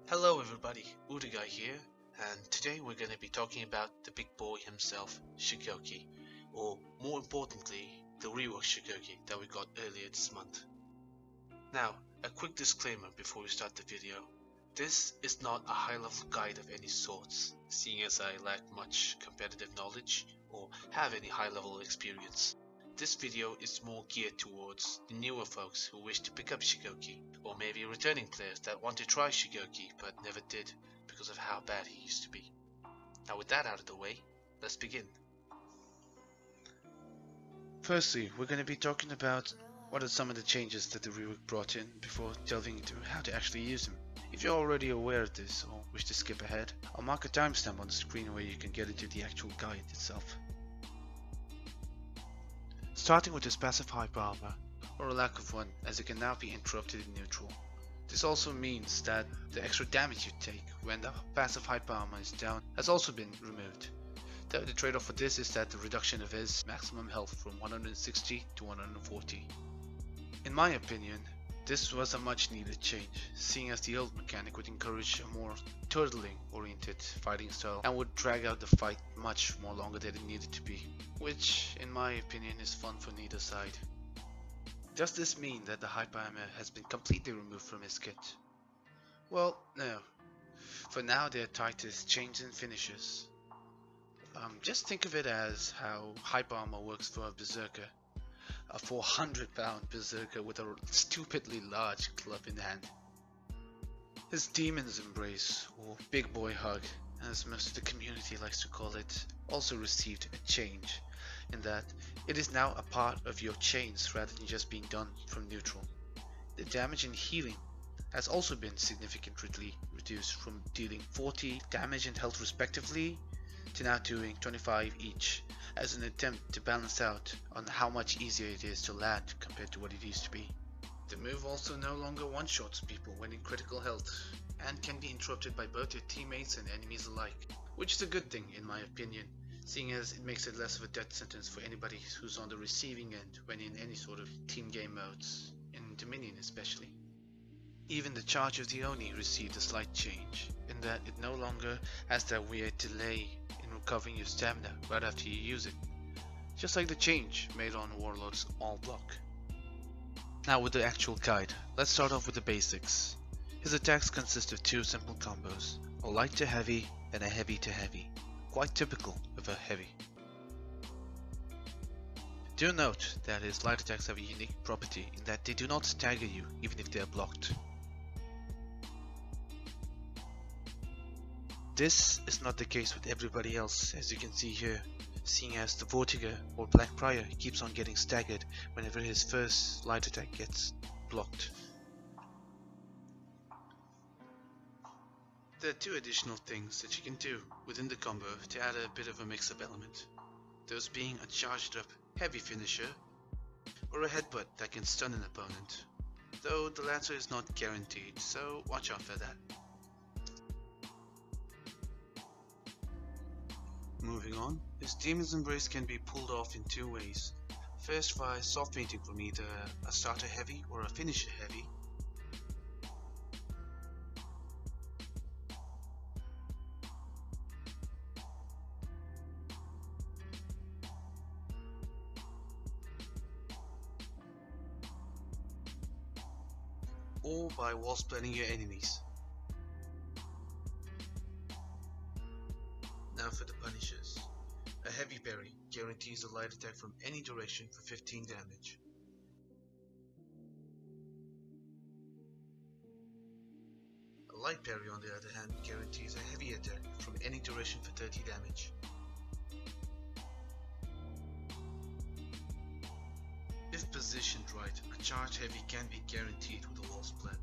Hello everybody, Vortiger here, and today we're going to be talking about the big boy himself, Shugoki, or more importantly, the Rework Shugoki that we got earlier this month. Now, a quick disclaimer before we start the video. This is not a high-level guide of any sorts, seeing as I lack much competitive knowledge or have any high-level experience. This video is more geared towards the newer folks who wish to pick up Shugoki, or maybe returning players that want to try Shugoki but never did because of how bad he used to be. Now with that out of the way, let's begin. Firstly, we're going to be talking about what are some of the changes that the Rework brought in before delving into how to actually use them. If you're already aware of this or wish to skip ahead, I'll mark a timestamp on the screen where you can get into the actual guide itself. Starting with this passive hyper armor, or a lack of one, as it can now be interrupted in neutral. This also means that the extra damage you take when the passive hyper armor is down has also been removed. The trade-off for this is that the reduction of his maximum health from 160 to 140. In my opinion, this was a much needed change, seeing as the old mechanic would encourage a more turtling oriented fighting style and would drag out the fight much more longer than it needed to be, which in my opinion is fun for neither side. Does this mean that the hyper armor has been completely removed from his kit? Well, no. For now they are tied to his chains and finishes. Just think of it as how hyper armor works for a berserker. A 400-pound berserker with a stupidly large club in hand. His Demon's Embrace, or Big Boy Hug, as most of the community likes to call it, also received a change, in that it is now a part of your chains rather than just being done from neutral. The damage and healing has also been significantly reduced from dealing 40 damage and health respectively to now doing 25 each, as an attempt to balance out on how much easier it is to land compared to what it used to be. The move also no longer one-shots people when in critical health, and can be interrupted by both your teammates and enemies alike, which is a good thing in my opinion, seeing as it makes it less of a death sentence for anybody who's on the receiving end when in any sort of team game modes, in Dominion especially. Even the charge of the Oni received a slight change, in that it no longer has that weird delay in recovering your stamina right after you use it, just like the change made on Warlord's all block. Now with the actual guide, let's start off with the basics. His attacks consist of two simple combos, a light to heavy and a heavy to heavy, quite typical of a heavy. Do note that his light attacks have a unique property in that they do not stagger you even if they are blocked. This is not the case with everybody else, as you can see here, seeing as the Vortiger or Black Prior keeps on getting staggered whenever his first light attack gets blocked. There are two additional things that you can do within the combo to add a bit of a mix-up element, those being a charged up heavy finisher or a headbutt that can stun an opponent, though the latter is not guaranteed, so watch out for that. Moving on, his Demon's Embrace can be pulled off in two ways. First via soft painting from either a starter heavy or a finisher heavy, or by wall splitting your enemies. Now for the punishers. A heavy parry guarantees a light attack from any direction for 15 damage. A light parry on the other hand guarantees a heavy attack from any direction for 30 damage. If positioned right, a charge heavy can be guaranteed with a wall split.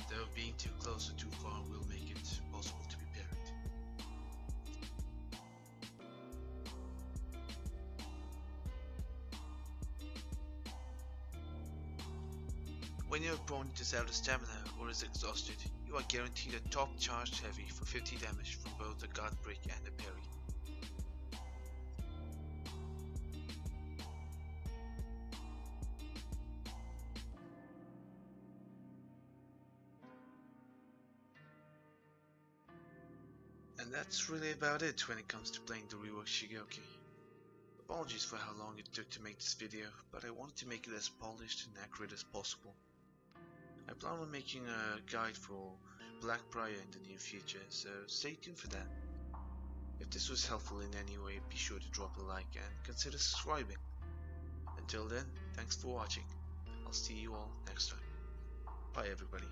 Though being too close or too far will make it possible to be parried. When your opponent is out of stamina or is exhausted, you are guaranteed a top charged heavy for 50 damage from both a guard break and a parry. And that's really about it when it comes to playing the Rework Shugoki. Apologies for how long it took to make this video, but I wanted to make it as polished and accurate as possible. I plan on making a guide for Blackbriar in the near future, so stay tuned for that. If this was helpful in any way, be sure to drop a like and consider subscribing. Until then, thanks for watching. I'll see you all next time. Bye everybody.